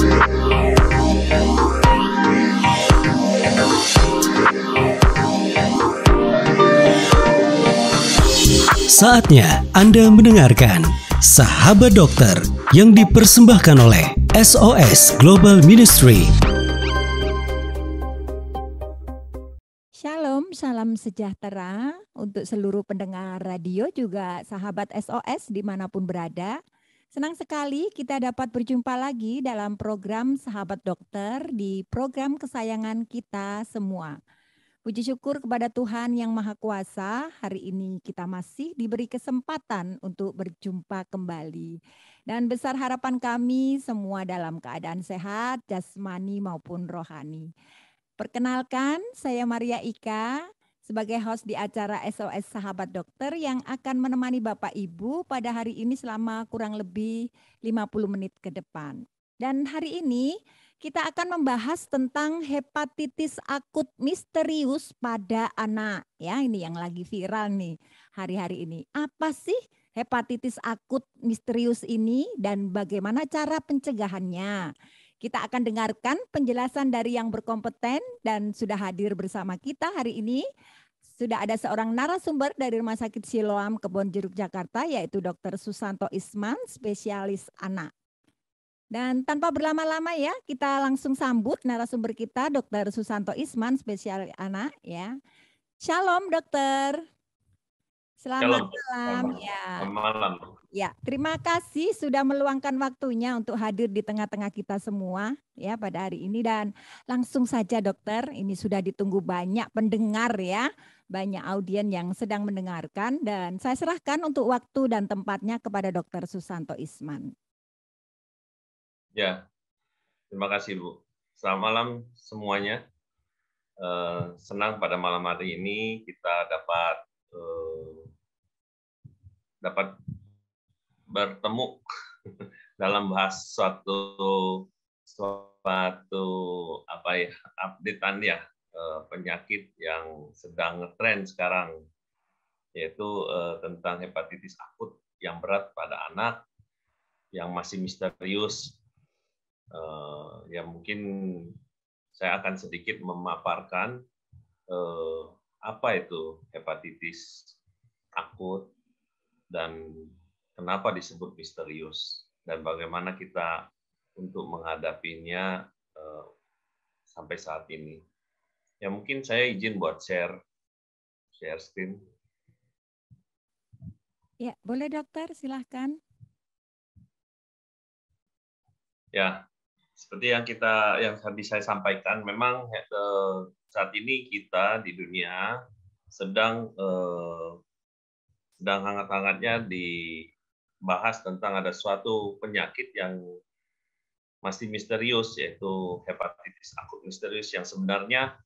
Saatnya Anda mendengarkan Sahabat Dokter yang dipersembahkan oleh SOS Global Ministry. Shalom, salam sejahtera untuk seluruh pendengar radio juga sahabat SOS dimanapun berada. Senang sekali kita dapat berjumpa lagi dalam program Sahabat Dokter di program kesayangan kita semua. Puji syukur kepada Tuhan yang Maha Kuasa, hari ini kita masih diberi kesempatan untuk berjumpa kembali. Dan besar harapan kami semua dalam keadaan sehat, jasmani maupun rohani. Perkenalkan, saya Maria Ika sebagai host di acara SOS Sahabat Dokter yang akan menemani Bapak Ibu pada hari ini selama kurang lebih 50 menit ke depan. Dan hari ini kita akan membahas tentang hepatitis akut misterius pada anak. Ya, ini yang lagi viral nih hari-hari ini. Apa sih hepatitis akut misterius ini dan bagaimana cara pencegahannya? Kita akan dengarkan penjelasan dari yang berkompeten dan sudah hadir bersama kita hari ini. Sudah ada seorang narasumber dari Rumah Sakit Siloam Kebonjeruk Jakarta yaitu Dr. Susanto Isman, spesialis anak. Dan tanpa berlama-lama ya, kita langsung sambut narasumber kita, Dr. Susanto Isman, spesialis anak ya. Shalom, Dokter. Selamat malam. Selamat malam. Ya, terima kasih sudah meluangkan waktunya untuk hadir di tengah-tengah kita semua ya pada hari ini dan langsung saja Dokter, ini sudah ditunggu banyak pendengar ya, banyak audien yang sedang mendengarkan dan saya serahkan untuk waktu dan tempatnya kepada Dr. Susanto Isman. Ya, terima kasih Bu. Selamat malam semuanya. Senang pada malam hari ini kita dapat bertemu dalam bahas suatu updatean ya penyakit yang sedang ngetren sekarang yaitu tentang hepatitis akut yang berat pada anak yang masih misterius. Ya mungkin saya akan sedikit memaparkan apa itu hepatitis akut dan kenapa disebut misterius dan bagaimana kita untuk menghadapinya sampai saat ini. Ya mungkin saya izin buat share screen. Ya, boleh Dokter, silahkan. Ya, seperti yang tadi saya sampaikan, memang saat ini kita di dunia sedang hangat-hangatnya dibahas tentang ada suatu penyakit yang masih misterius, yaitu hepatitis akut misterius yang sebenarnya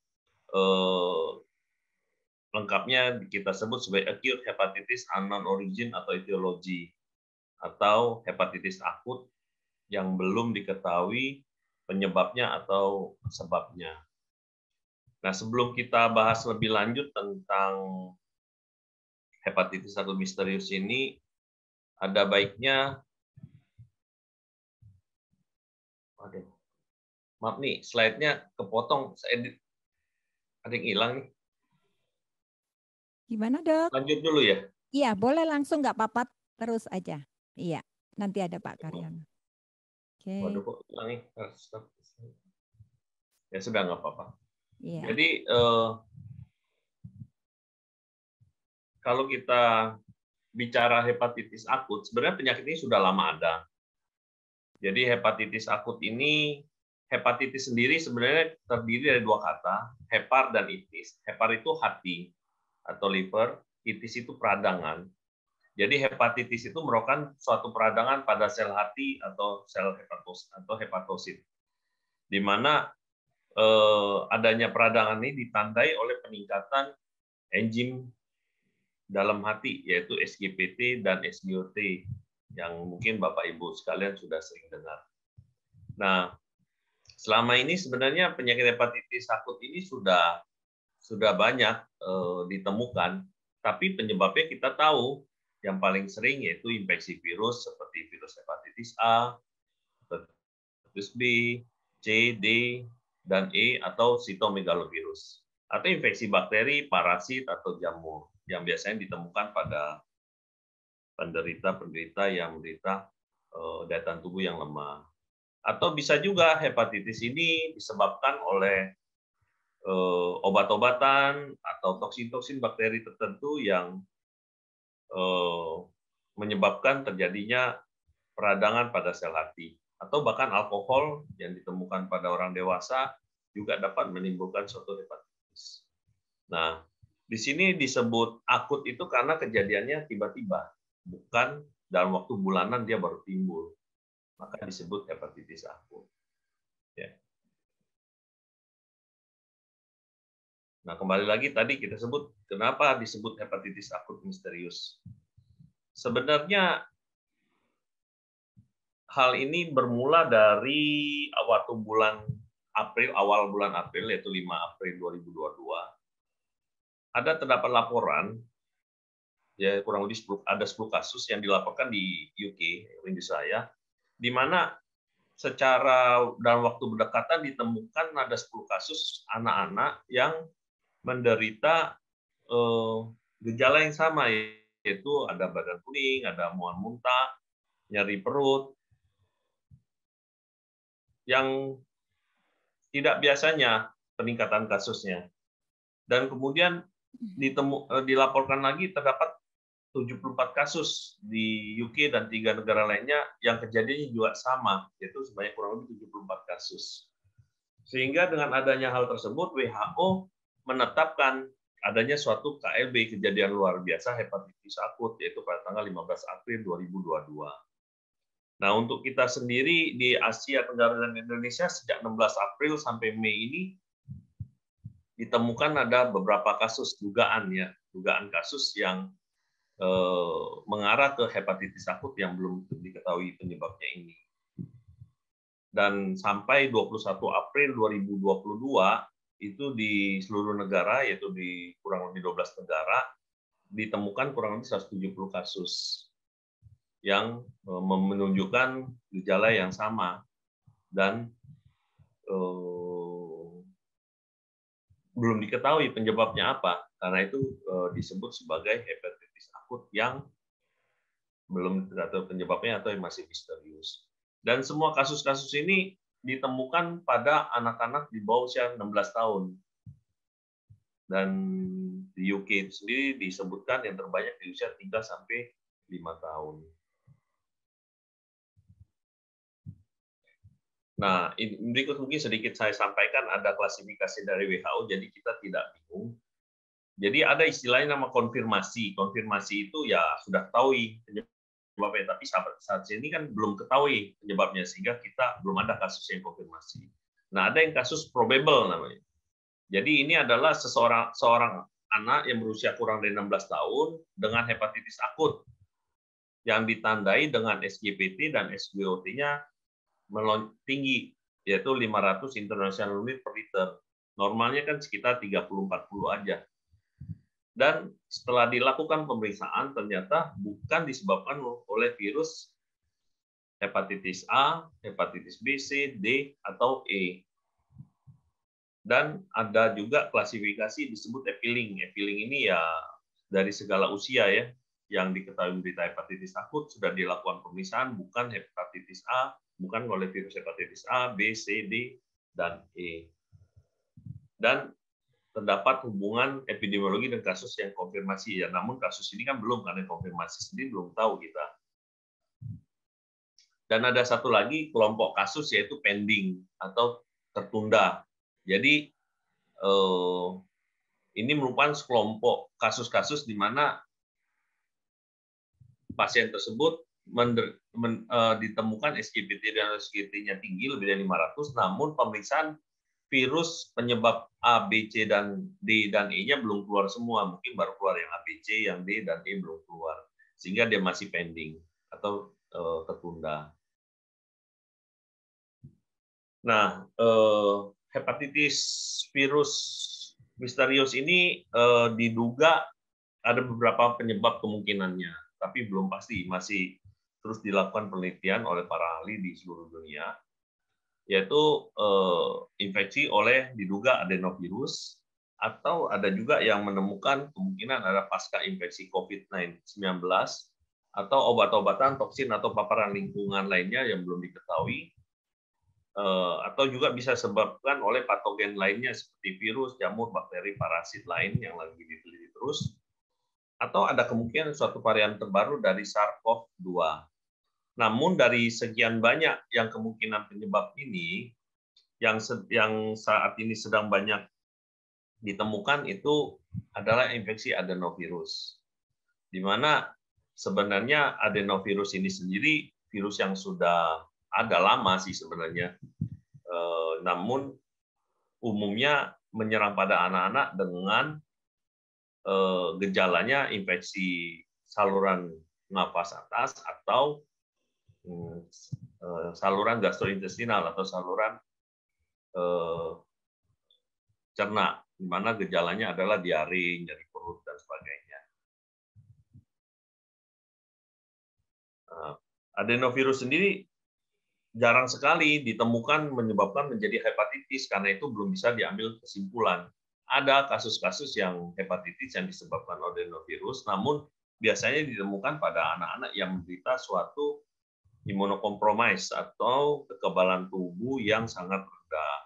lengkapnya kita sebut sebagai acute hepatitis unknown origin atau etiology, atau hepatitis akut yang belum diketahui penyebabnya atau sebabnya. Nah, sebelum kita bahas lebih lanjut tentang hepatitis akut misterius ini, ada baiknya, maaf nih, slide-nya kepotong, saya edit, ada yang hilang nih. Gimana Dok? Lanjut dulu ya? Iya, boleh langsung nggak apa-apa, terus aja. Iya, nanti ada Pak Karyono. Oke. Waduh, kok hilang nih? Ya sudah, nggak apa-apa. Iya. Jadi, kalau kita bicara hepatitis akut, sebenarnya penyakit ini sudah lama ada. Jadi hepatitis akut ini, hepatitis sendiri sebenarnya terdiri dari dua kata, hepar dan itis. Hepar itu hati atau liver, itis itu peradangan. Jadi hepatitis itu merupakan suatu peradangan pada sel hati atau sel hepatosit, di mana adanya peradangan ini ditandai oleh peningkatan enzim dalam hati, yaitu SGPT dan SGOT, yang mungkin Bapak Ibu sekalian sudah sering dengar. Nah, selama ini sebenarnya penyakit hepatitis akut ini sudah banyak ditemukan, tapi penyebabnya kita tahu. Yang paling sering yaitu infeksi virus seperti virus hepatitis A, hepatitis B, C, D, dan E, atau sitomegalovirus, atau infeksi bakteri, parasit, atau jamur yang biasanya ditemukan pada penderita-penderita yang menderita daya tahan tubuh yang lemah. Atau bisa juga hepatitis ini disebabkan oleh obat-obatan atau toksin-toksin bakteri tertentu yang menyebabkan terjadinya peradangan pada sel hati. Atau bahkan alkohol yang ditemukan pada orang dewasa juga dapat menimbulkan suatu hepatitis. Nah, di sini disebut akut itu karena kejadiannya tiba-tiba, bukan dalam waktu bulanan dia baru timbul. Maka disebut hepatitis akut. Ya. Nah, kembali lagi tadi kita sebut, kenapa disebut hepatitis akut misterius. Sebenarnya hal ini bermula dari waktu bulan April, awal bulan April, yaitu 5 April 2022. Ada terdapat laporan, ya kurang lebih ada 10 kasus yang dilaporkan di UK, Inggris saya, di mana secara dalam waktu berdekatan ditemukan ada 10 kasus anak-anak yang menderita gejala yang sama, yaitu ada badan kuning, ada mual muntah, nyeri perut, yang tidak biasanya peningkatan kasusnya. Dan kemudian dilaporkan lagi terdapat 74 kasus di UK dan 3 negara lainnya yang kejadiannya juga sama, yaitu sebanyak kurang lebih 74 kasus. Sehingga dengan adanya hal tersebut, WHO menetapkan adanya suatu KLB, kejadian luar biasa hepatitis akut, yaitu pada tanggal 15 April 2022. Nah, untuk kita sendiri di Asia Tenggara dan Indonesia, sejak 16 April sampai Mei ini, ditemukan ada beberapa kasus dugaan kasus yang mengarah ke hepatitis akut yang belum diketahui penyebabnya ini. Dan sampai 21 April 2022 itu di seluruh negara, yaitu di kurang lebih 12 negara, ditemukan kurang lebih 170 kasus yang menunjukkan gejala yang sama dan belum diketahui penyebabnya apa. Karena itu disebut sebagai hepatitis akut yang belum tahu penyebabnya atau yang masih misterius. Dan semua kasus-kasus ini ditemukan pada anak-anak di bawah usia 16 tahun. Dan di UK itu sendiri disebutkan yang terbanyak di usia 3 sampai 5 tahun. Nah, berikut mungkin sedikit saya sampaikan, ada klasifikasi dari WHO, jadi kita tidak bingung. Jadi ada istilahnya nama konfirmasi. Konfirmasi itu ya sudah ketahui penyebabnya, tapi saat ini kan belum ketahui penyebabnya, sehingga kita belum ada kasus yang konfirmasi. Nah, ada yang kasus probable namanya. Jadi ini adalah seorang anak yang berusia kurang dari 16 tahun dengan hepatitis akut yang ditandai dengan SGPT dan SGOT-nya tinggi, yaitu 500 international unit per liter. Normalnya kan sekitar 30-40 aja. Dan setelah dilakukan pemeriksaan, ternyata bukan disebabkan oleh virus hepatitis A, hepatitis B, C, D, atau E. Dan ada juga klasifikasi disebut epiling. Epiling ini ya dari segala usia ya, yang diketahui menderita hepatitis akut sudah dilakukan pemeriksaan, bukan hepatitis A, bukan oleh virus hepatitis A, B, C, D, dan E. Dan terdapat hubungan epidemiologi dan kasus yang konfirmasi ya, namun kasus ini kan belum, karena konfirmasi sendiri belum tahu kita. Dan ada satu lagi kelompok kasus, yaitu pending atau tertunda. Jadi ini merupakan kelompok kasus-kasus di mana pasien tersebut ditemukan SGPT dan SGT-nya tinggi lebih dari 500, namun pemeriksaan virus penyebab A, B, C, dan D, dan E-nya belum keluar semua. Mungkin baru keluar yang A, B, C, yang D, dan E belum keluar. Sehingga dia masih pending atau tertunda. Nah, hepatitis virus misterius ini diduga ada beberapa penyebab kemungkinannya, tapi belum pasti. Masih terus dilakukan penelitian oleh para ahli di seluruh dunia. yaitu infeksi oleh diduga adenovirus, atau ada juga yang menemukan kemungkinan ada pasca infeksi COVID-19 atau obat-obatan, toksin, atau paparan lingkungan lainnya yang belum diketahui, atau juga bisa disebabkan oleh patogen lainnya seperti virus, jamur, bakteri, parasit lain yang lagi diteliti terus, atau ada kemungkinan suatu varian terbaru dari SARS-CoV-2. Namun dari sekian banyak yang kemungkinan penyebab ini, yang saat ini sedang banyak ditemukan itu adalah infeksi adenovirus, di mana sebenarnya adenovirus ini sendiri virus yang sudah ada lama sih sebenarnya, namun umumnya menyerang pada anak-anak dengan gejalanya infeksi saluran nafas atas atau saluran gastrointestinal atau saluran cerna, di mana gejalanya adalah diare, nyeri perut, dan sebagainya. Adenovirus sendiri jarang sekali ditemukan menyebabkan menjadi hepatitis, karena itu belum bisa diambil kesimpulan. Ada kasus-kasus yang hepatitis yang disebabkan adenovirus, namun biasanya ditemukan pada anak-anak yang menderita suatu imunokompromis atau kekebalan tubuh yang sangat rendah.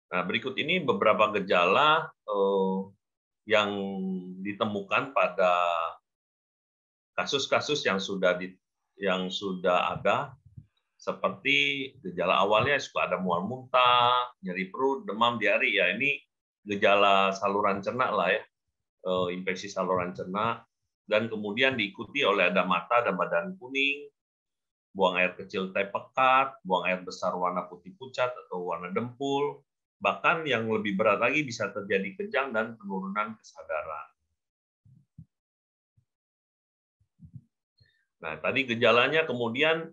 Nah, berikut ini beberapa gejala yang ditemukan pada kasus-kasus yang sudah ada, seperti gejala awalnya suka ada mual muntah, nyeri perut, demam, diare. Ya, ini gejala saluran cerna lah ya, infeksi saluran cerna, dan kemudian diikuti oleh ada mata dan badan kuning, buang air kecil teh pekat, buang air besar warna putih pucat atau warna dempul, bahkan yang lebih berat lagi bisa terjadi kejang dan penurunan kesadaran. Nah, tadi gejalanya kemudian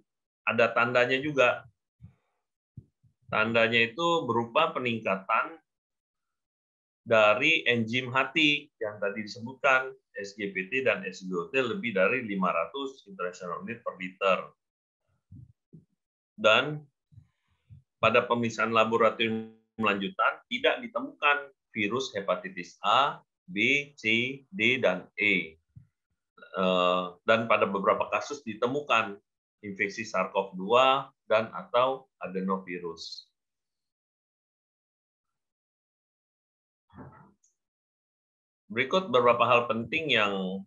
ada tandanya juga. Tandanya itu berupa peningkatan dari enzim hati yang tadi disebutkan, SGPT dan SGOT lebih dari 500 international unit per liter. Dan pada pemeriksaan laboratorium lanjutan tidak ditemukan virus hepatitis A, B, C, D, dan E. Dan pada beberapa kasus ditemukan infeksi SARS-CoV-2 dan atau adenovirus. Berikut beberapa hal penting yang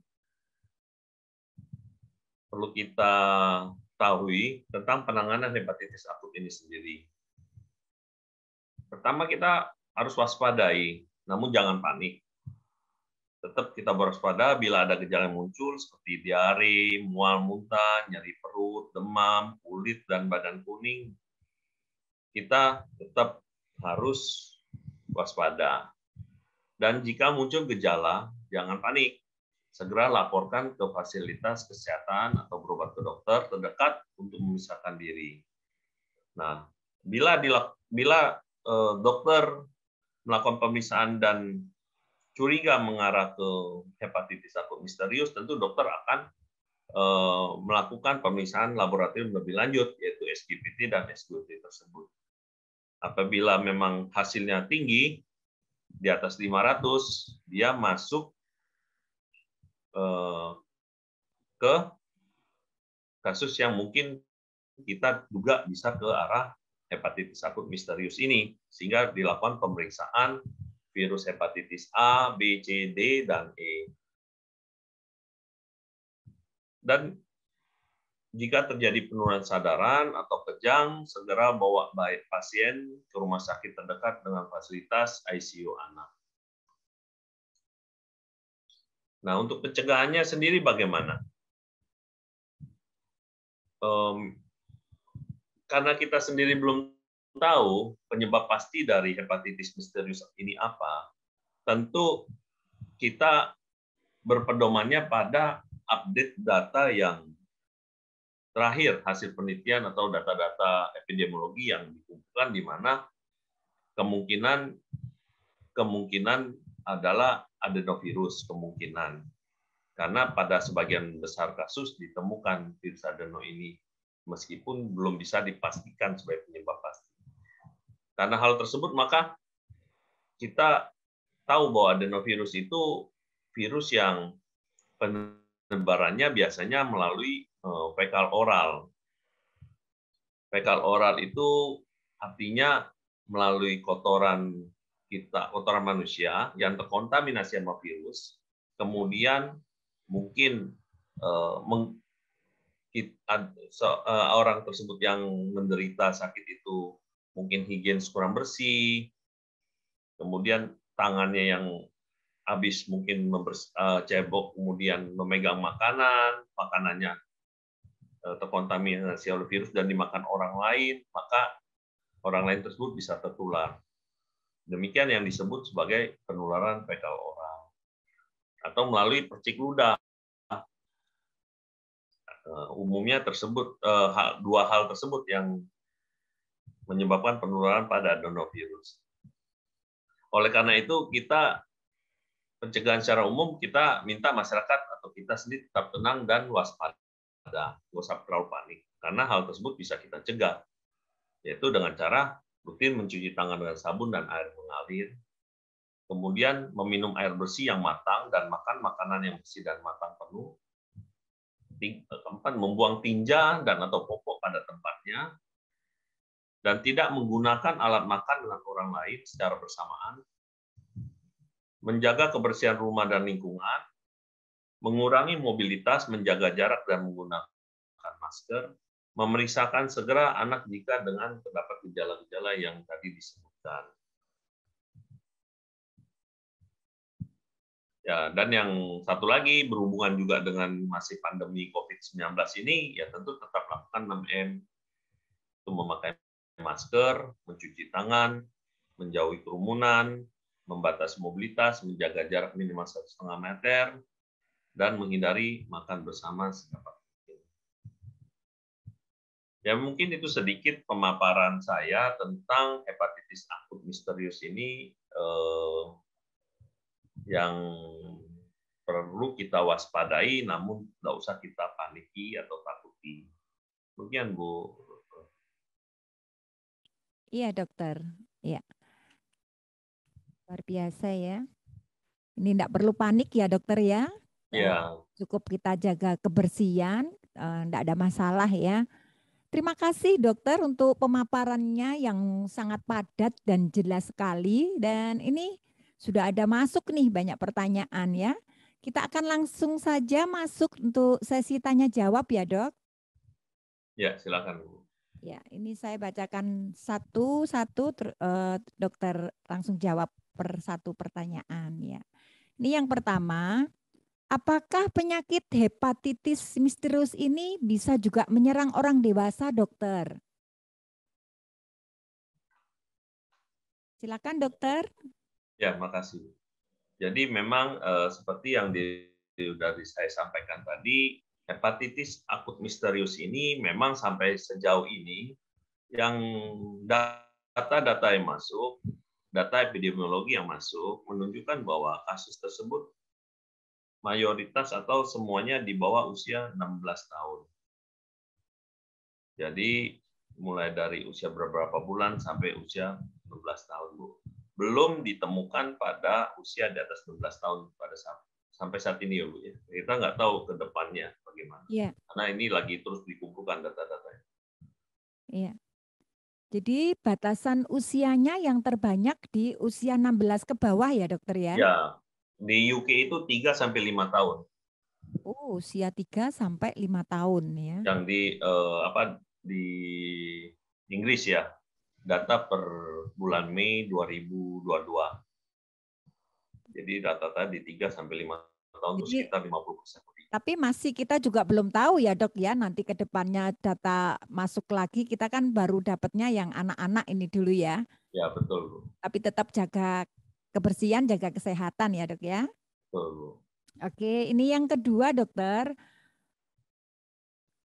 perlu kita ketahui tentang penanganan hepatitis akut ini sendiri. Pertama, kita harus waspadai, namun jangan panik. Tetap kita berwaspada bila ada gejala yang muncul seperti diare, mual muntah, nyeri perut, demam, kulit, dan badan kuning. Kita tetap harus waspada. Dan jika muncul gejala, jangan panik. Segera laporkan ke fasilitas kesehatan atau berobat ke dokter terdekat untuk memisahkan diri. Nah, bila dokter melakukan pemeriksaan dan curiga mengarah ke hepatitis akut misterius, tentu dokter akan melakukan pemeriksaan laboratorium lebih lanjut, yaitu SGPT dan SGOT tersebut. Apabila memang hasilnya tinggi, di atas 500, dia masuk ke kasus yang mungkin kita duga bisa ke arah hepatitis akut misterius ini, sehingga dilakukan pemeriksaan virus hepatitis A, B, C, D, dan E. Dan jika terjadi penurunan kesadaran atau kejang, segera bawa pasien ke rumah sakit terdekat dengan fasilitas ICU anak. Nah, untuk pencegahannya sendiri bagaimana? Karena kita sendiri belum tahu penyebab pasti dari hepatitis misterius ini apa, tentu kita berpedomannya pada update data yang terakhir, hasil penelitian atau data-data epidemiologi yang dikumpulkan, di mana kemungkinan adalah adenovirus, kemungkinan. Karena pada sebagian besar kasus ditemukan virus adeno ini. meskipun belum bisa dipastikan sebagai penyebab pasti. Karena hal tersebut, maka kita tahu bahwa adenovirus itu virus yang penyebarannya biasanya melalui fekal oral. Fekal oral itu artinya melalui kotoran kita, kotoran manusia yang terkontaminasi sama virus, kemudian mungkin orang tersebut yang menderita sakit itu mungkin higienis kurang bersih, kemudian tangannya yang habis mungkin cebok, kemudian memegang makanannya terkontaminasi oleh virus dan dimakan orang lain, maka orang lain tersebut bisa tertular. Demikian yang disebut sebagai penularan fekal oral. Atau melalui percik ludah. Umumnya tersebut dua hal tersebut yang menyebabkan penularan pada adenovirus. Oleh karena itu, kita pencegahan secara umum, kita minta masyarakat atau kita sendiri tetap tenang dan waspada, nggak usah terlalu panik, karena hal tersebut bisa kita cegah, yaitu dengan cara rutin mencuci tangan dengan sabun dan air mengalir, kemudian meminum air bersih yang matang dan makan makanan yang bersih dan matang penuh, keempat, membuang tinja dan atau popok pada tempatnya, dan tidak menggunakan alat makan dengan orang lain secara bersamaan, menjaga kebersihan rumah dan lingkungan, mengurangi mobilitas, menjaga jarak dan menggunakan masker, memeriksakan segera anak jika dengan terdapat gejala-gejala yang tadi disebutkan. Ya, dan yang satu lagi berhubungan juga dengan masih pandemi COVID-19 ini, ya tentu tetap lakukan 6M, itu memakai masker, mencuci tangan, menjauhi kerumunan, membatasi mobilitas, menjaga jarak minimal 1,5 meter, dan menghindari makan bersama sedapat mungkin. Ya mungkin itu sedikit pemaparan saya tentang hepatitis akut misterius ini yang perlu kita waspadai, namun tidak usah kita paniki atau takuti. Demikian, Bu. Iya, dokter. Ya. Luar biasa ya. Ini tidak perlu panik ya, dokter ya. Ya. Cukup kita jaga kebersihan, tidak ada masalah ya. Terima kasih dokter untuk pemaparannya yang sangat padat dan jelas sekali. Dan ini sudah ada masuk nih banyak pertanyaan ya. Kita akan langsung saja masuk untuk sesi tanya jawab ya, Dok. Ya, silakan, Bu. Ya, ini saya bacakan satu-satu, dokter langsung jawab per satu pertanyaan ya. Ini yang pertama, apakah penyakit hepatitis misterius ini bisa juga menyerang orang dewasa, dokter? Silakan, dokter. Ya, makasih. Jadi memang seperti yang sudah saya sampaikan tadi, hepatitis akut misterius ini memang sampai sejauh ini yang data-data yang masuk, data epidemiologi yang masuk menunjukkan bahwa kasus tersebut mayoritas atau semuanya di bawah usia 16 tahun. Jadi mulai dari usia beberapa bulan sampai usia 16 tahun, Bu. Belum ditemukan pada usia di atas 12 tahun sampai saat ini ya, Bu. Kita nggak tahu ke depannya bagaimana. Iya. Karena ini lagi terus dikumpulkan data-datanya. Iya. Jadi batasan usianya yang terbanyak di usia 16 ke bawah ya, dokter ya? Ya, di UK itu 3 sampai 5 tahun. Oh, usia 3 sampai 5 tahun ya. Yang di Inggris ya. Data per bulan Mei 2022. Jadi data-data di 3 sampai 5 tahun itu sekitar 50%. Tapi masih kita juga belum tahu ya, Dok ya, nanti ke depannya data masuk lagi, kita kan baru dapatnya yang anak-anak ini dulu ya. Ya, betul, Bu. Tapi tetap jaga kebersihan, jaga kesehatan ya, Dok ya. Betul, Bu. Oke, ini yang kedua, dokter.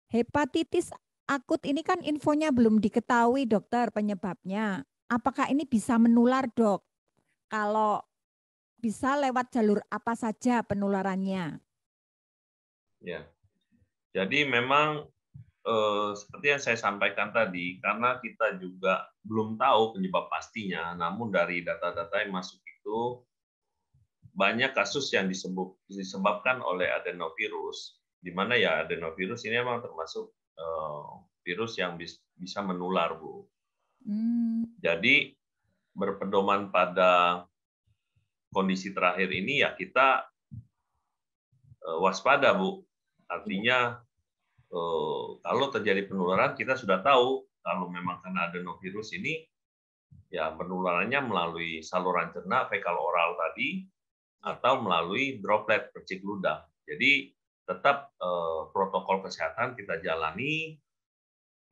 Hepatitis akut ini kan infonya belum diketahui, dokter, penyebabnya. Apakah ini bisa menular, Dok? Kalau bisa lewat jalur apa saja penularannya? Ya. Jadi memang seperti yang saya sampaikan tadi, karena kita juga belum tahu penyebab pastinya, namun dari data-data yang masuk itu banyak kasus yang disebabkan oleh adenovirus, di mana ya adenovirus ini memang termasuk virus yang bisa menular, Bu. Jadi berpedoman pada kondisi terakhir ini ya kita waspada, Bu. Artinya kalau terjadi penularan kita sudah tahu kalau memang karena adenovirus ini ya penularannya melalui saluran cerna fekal oral tadi atau melalui droplet percik ludah. Jadi tetap protokol kesehatan kita jalani,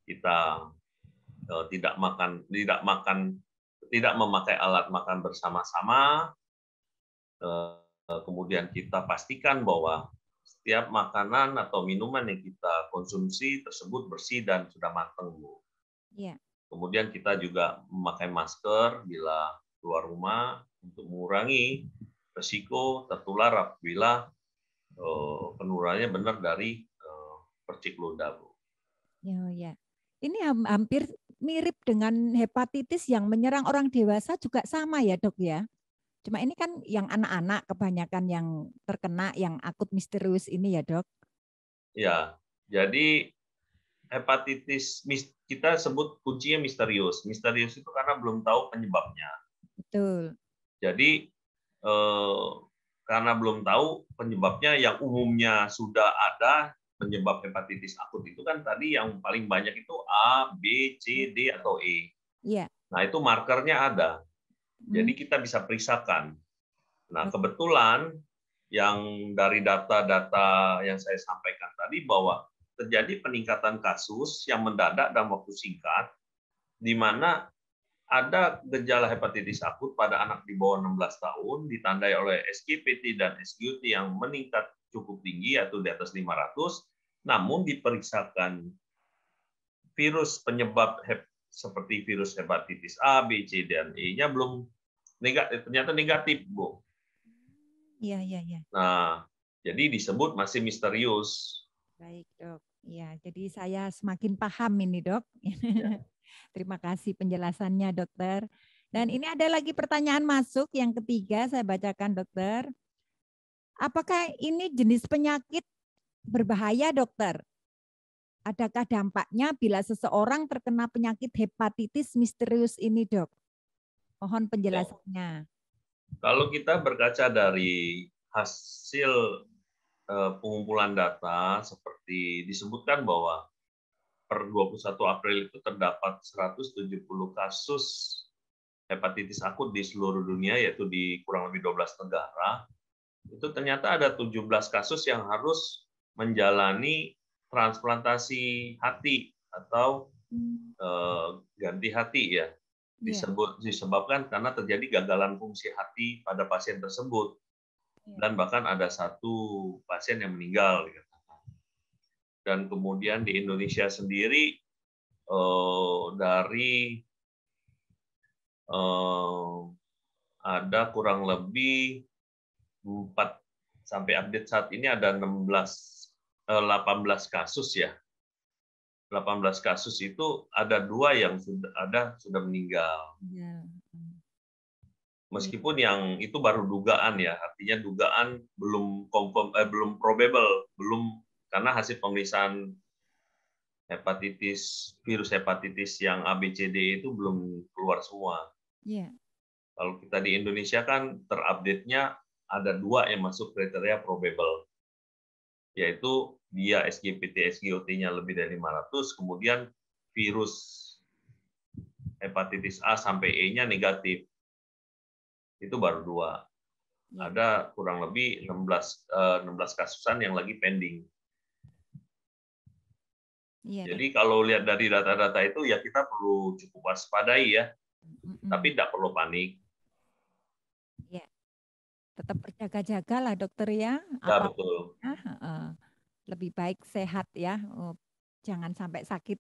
kita tidak memakai alat makan bersama-sama, kemudian kita pastikan bahwa setiap makanan atau minuman yang kita konsumsi tersebut bersih dan sudah matang, Bu. Yeah. Kemudian kita juga memakai masker bila keluar rumah untuk mengurangi risiko tertular apabila penularannya benar dari percik ludah, Bu. Ya. Ini hampir mirip dengan hepatitis yang menyerang orang dewasa juga sama ya, Dok ya? Cuma ini kan yang anak-anak kebanyakan yang terkena yang akut misterius ini ya, Dok? Ya, jadi hepatitis kita sebut kuncinya misterius. Misterius itu karena belum tahu penyebabnya. Betul. Jadi karena belum tahu penyebabnya, yang umumnya sudah ada penyebab hepatitis akut itu kan tadi yang paling banyak itu A, B, C, D, atau E. Iya. Nah, itu markernya ada. Jadi kita bisa periksakan. Nah, kebetulan yang dari data-data yang saya sampaikan tadi bahwa terjadi peningkatan kasus yang mendadak dalam waktu singkat, di mana ada gejala hepatitis akut pada anak di bawah 16 tahun, ditandai oleh SGPT dan SGOT yang meningkat cukup tinggi, atau di atas 500, namun diperiksakan virus penyebab seperti virus hepatitis A, B, C, dan E-nya belum negatif, ternyata negatif, Bu. Iya. Nah, jadi disebut masih misterius. Baik, Dok. Ya, jadi saya semakin paham ini, Dok. Ya. Terima kasih penjelasannya, Dokter. Dan ini ada lagi pertanyaan masuk yang ketiga, saya bacakan, Dokter. Apakah ini jenis penyakit berbahaya, Dokter? Adakah dampaknya bila seseorang terkena penyakit hepatitis misterius ini, Dok? Mohon penjelasannya. Kalau kita berkaca dari hasil pengumpulan data, seperti disebutkan bahwa per 21 April itu terdapat 170 kasus hepatitis akut di seluruh dunia, yaitu di kurang lebih 12 negara. Itu ternyata ada 17 kasus yang harus menjalani transplantasi hati atau ganti hati ya. Disebabkan karena terjadi gagalan fungsi hati pada pasien tersebut. Dan bahkan ada satu pasien yang meninggal. Dan kemudian di Indonesia sendiri dari ada kurang lebih 4 sampai update saat ini ada 18 kasus ya. 18 kasus itu ada 2 yang sudah meninggal. Meskipun yang itu baru dugaan ya, artinya dugaan belum confirm, belum probable, belum, karena hasil pemeriksaan virus hepatitis yang ABCD itu belum keluar semua. Yeah. Kalau kita di Indonesia kan terupdate-nya ada 2 yang masuk kriteria probable, yaitu dia SGPT, SGOT-nya lebih dari 500, kemudian virus hepatitis A sampai E-nya negatif. Itu baru 2. Ada kurang lebih 16 kasusan yang lagi pending. Jadi kalau lihat dari data-data itu ya kita perlu cukup waspadai ya, tapi tidak perlu panik. Ya. Tetap berjaga-jaga lah, Dokter ya. Ya, betul. Lebih baik sehat ya, jangan sampai sakit.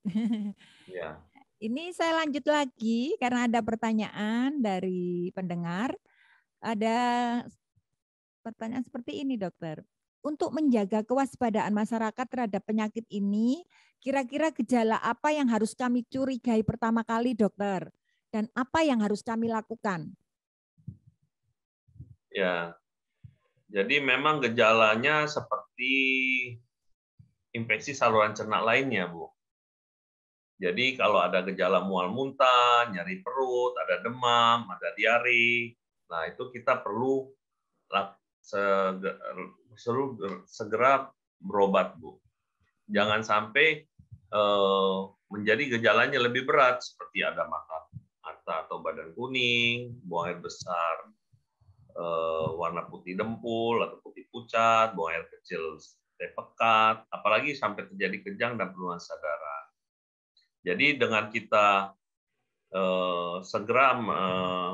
Ya. Ini saya lanjut lagi karena ada pertanyaan dari pendengar. Ada pertanyaan seperti ini, Dokter. Untuk menjaga kewaspadaan masyarakat terhadap penyakit ini, Kira-kira gejala apa yang harus kami curigai pertama kali, dokter? Dan apa yang harus kami lakukan? Ya, jadi memang gejalanya seperti infeksi saluran cerna lainnya, Bu. Jadi kalau ada gejala mual muntah, nyeri perut, ada demam, ada diare, nah itu kita perlu segera berobat, Bu. Jangan sampai menjadi gejalanya lebih berat seperti ada mata atau badan kuning, buang air besar, warna putih dempul atau putih pucat, buang air kecil pekat, apalagi sampai terjadi kejang dan penurunan darah. Jadi dengan kita segera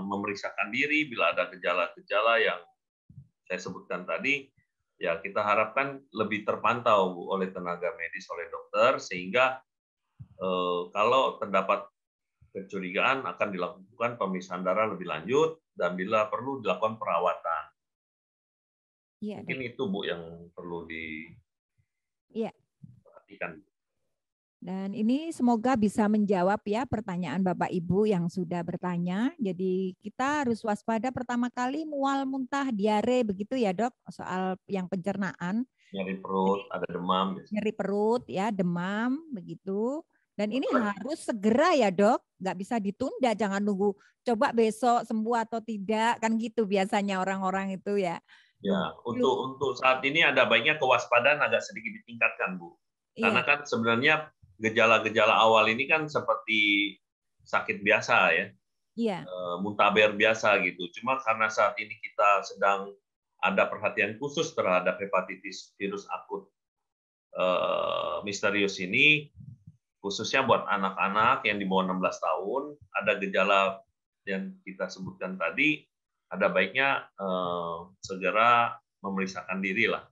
memeriksakan diri bila ada gejala-gejala yang saya sebutkan tadi, ya kita harapkan lebih terpantau, Bu, oleh tenaga medis, oleh dokter, sehingga kalau terdapat kecurigaan akan dilakukan pemeriksaan darah lebih lanjut dan bila perlu dilakukan perawatan. Ya, mungkin itu, Bu, yang perlu diperhatikan. Dan ini semoga bisa menjawab ya pertanyaan Bapak Ibu yang sudah bertanya. Jadi kita harus waspada pertama kali mual, muntah, diare, begitu ya Dok, soal yang pencernaan. Nyeri perut, ada demam. Nyeri perut ya, demam, begitu. Dan ini harus segera ya Dok, nggak bisa ditunda, jangan nunggu coba besok sembuh atau tidak, kan gitu biasanya orang-orang itu ya. Ya, untuk saat ini ada baiknya kewaspadaan agak sedikit ditingkatkan, Bu. Karena kan sebenarnya gejala-gejala awal ini kan seperti sakit biasa ya, muntaber biasa gitu. Cuma karena saat ini kita sedang ada perhatian khusus terhadap hepatitis virus akut misterius ini, khususnya buat anak-anak yang di bawah 16 tahun, ada gejala yang kita sebutkan tadi, ada baiknya segera memeriksakan diri lah.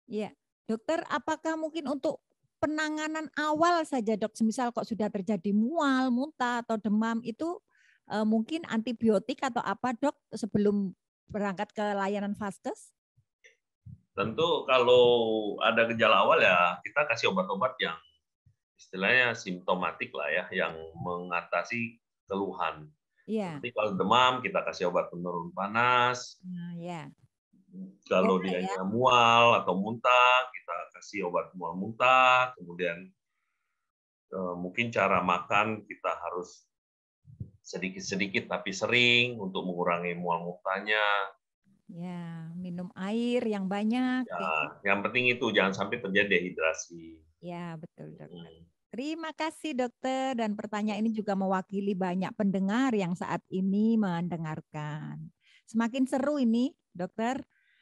Iya, dokter, apakah mungkin untuk penanganan awal saja Dok, misal kok sudah terjadi mual, muntah atau demam itu mungkin antibiotik atau apa Dok sebelum berangkat ke layanan vaskes? Tentu kalau ada gejala awal ya kita kasih obat-obat yang istilahnya simptomatik lah ya, yang mengatasi keluhan. Seperti kalau demam kita kasih obat penurun panas. Kalau dia mual atau muntah, kita kasih obat mual muntah. Kemudian mungkin cara makan kita harus sedikit-sedikit tapi sering untuk mengurangi mual muntahnya. Ya, minum air yang banyak. Ya, yang penting itu jangan sampai terjadi dehidrasi. Ya, betul dokter. Terima kasih dokter, dan pertanyaan ini juga mewakili banyak pendengar yang saat ini mendengarkan. Semakin seru ini dokter.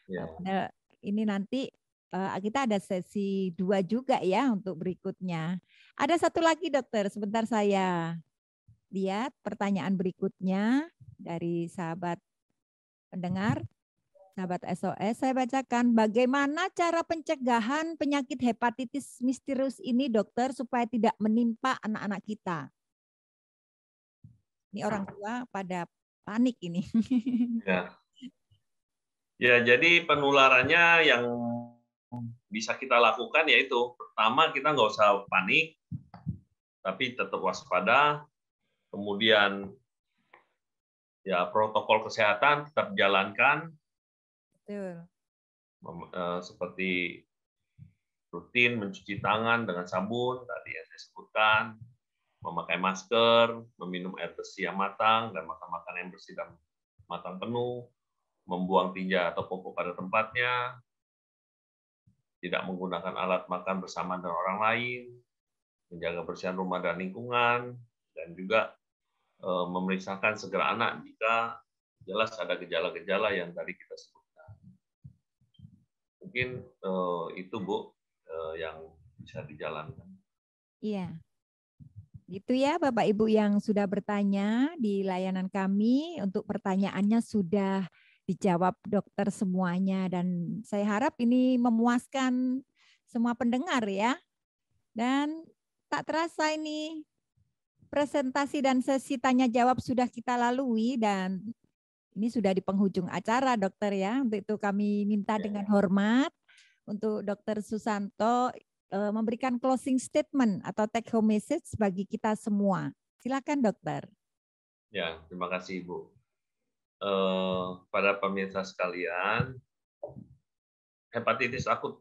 Ya. Ini nanti kita ada sesi 2 juga ya untuk berikutnya. Ada satu lagi dokter, sebentar saya lihat pertanyaan berikutnya dari sahabat pendengar, sahabat SOS. Saya bacakan, bagaimana cara pencegahan penyakit hepatitis misterius ini dokter supaya tidak menimpa anak-anak kita? Ini orang tua pada panik ini. Ya, jadi penularannya yang bisa kita lakukan yaitu pertama kita nggak usah panik, tapi tetap waspada. Kemudian ya protokol kesehatan tetap jalankan. Betul. Seperti rutin mencuci tangan dengan sabun tadi yang saya sebutkan, memakai masker, meminum air bersih yang matang dan makan makanan yang bersih dan matang penuh, membuang tinja atau popok pada tempatnya, tidak menggunakan alat makan bersama dengan orang lain, menjaga kebersihan rumah dan lingkungan, dan juga memeriksakan segera anak jika jelas ada gejala-gejala yang tadi kita sebutkan. Mungkin itu Bu yang bisa dijalankan. Iya. Gitu ya Bapak Ibu yang sudah bertanya di layanan kami, untuk pertanyaannya sudah dijawab dokter semuanya, dan saya harap ini memuaskan semua pendengar ya. Dan tak terasa ini presentasi dan sesi tanya jawab sudah kita lalui, dan ini sudah di penghujung acara dokter ya. Untuk itu kami minta dengan hormat untuk Dokter Susanto memberikan closing statement atau take home message bagi kita semua. Silakan dokter. Ya, terima kasih Ibu. Pada pemirsa sekalian, hepatitis akut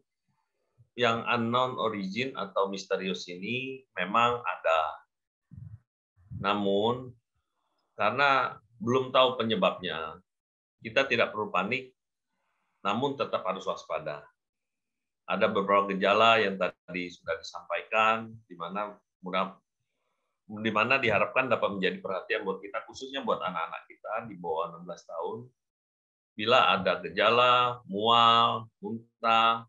yang unknown origin atau misterius ini memang ada. Namun, karena belum tahu penyebabnya, kita tidak perlu panik, namun tetap harus waspada. Ada beberapa gejala yang tadi sudah disampaikan, di mana diharapkan dapat menjadi perhatian buat kita, khususnya buat anak-anak kita di bawah 16 tahun. Bila ada gejala, mual, muntah,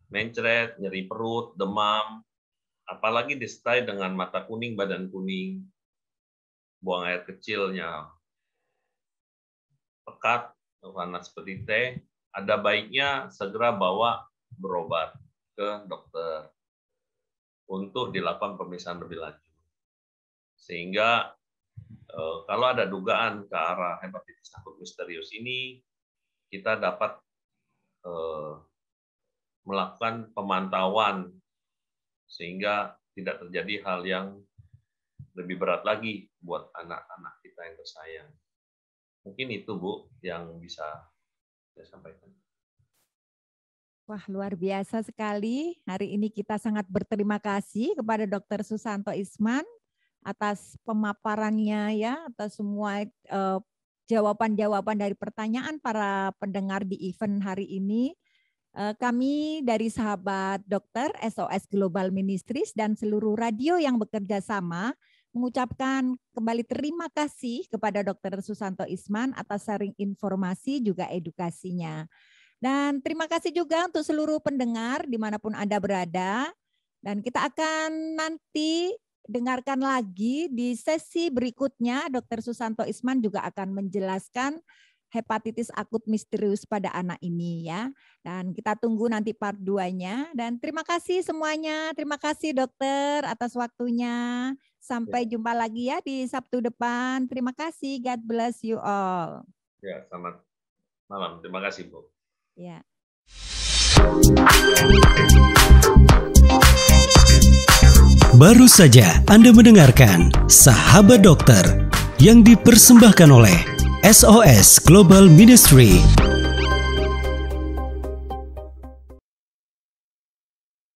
mencret, nyeri perut, demam, apalagi disertai dengan mata kuning, badan kuning, buang air kecilnya pekat, warna seperti teh, ada baiknya segera bawa berobat ke dokter untuk dilakukan pemeriksaan lebih lanjut. Sehingga kalau ada dugaan ke arah hepatitis akut misterius ini, kita dapat melakukan pemantauan sehingga tidak terjadi hal yang lebih berat lagi buat anak-anak kita yang tersayang. Mungkin itu Bu yang bisa saya sampaikan. Wah, luar biasa sekali. Hari ini kita sangat berterima kasih kepada Dr. Susanto Isman atas pemaparannya ya, atas semua jawaban-jawaban dari pertanyaan para pendengar di event hari ini. Kami dari sahabat dokter SOS Global Ministries dan seluruh radio yang bekerja sama mengucapkan kembali terima kasih kepada Dr. Susanto Isman atas sharing informasi juga edukasinya. Dan terima kasih juga untuk seluruh pendengar dimanapun Anda berada. Dan kita akan nanti dengarkan lagi di sesi berikutnya. Dr. Susanto Isman juga akan menjelaskan hepatitis akut misterius pada anak ini ya. Dan kita tunggu nanti part 2-nya. Dan terima kasih semuanya. Terima kasih dokter atas waktunya. Sampai jumpa lagi ya di Sabtu depan. Terima kasih. God bless you all. Ya, selamat malam. Terima kasih Bu. Ya. Baru saja Anda mendengarkan Sahabat Dokter yang dipersembahkan oleh SOS Global Ministry.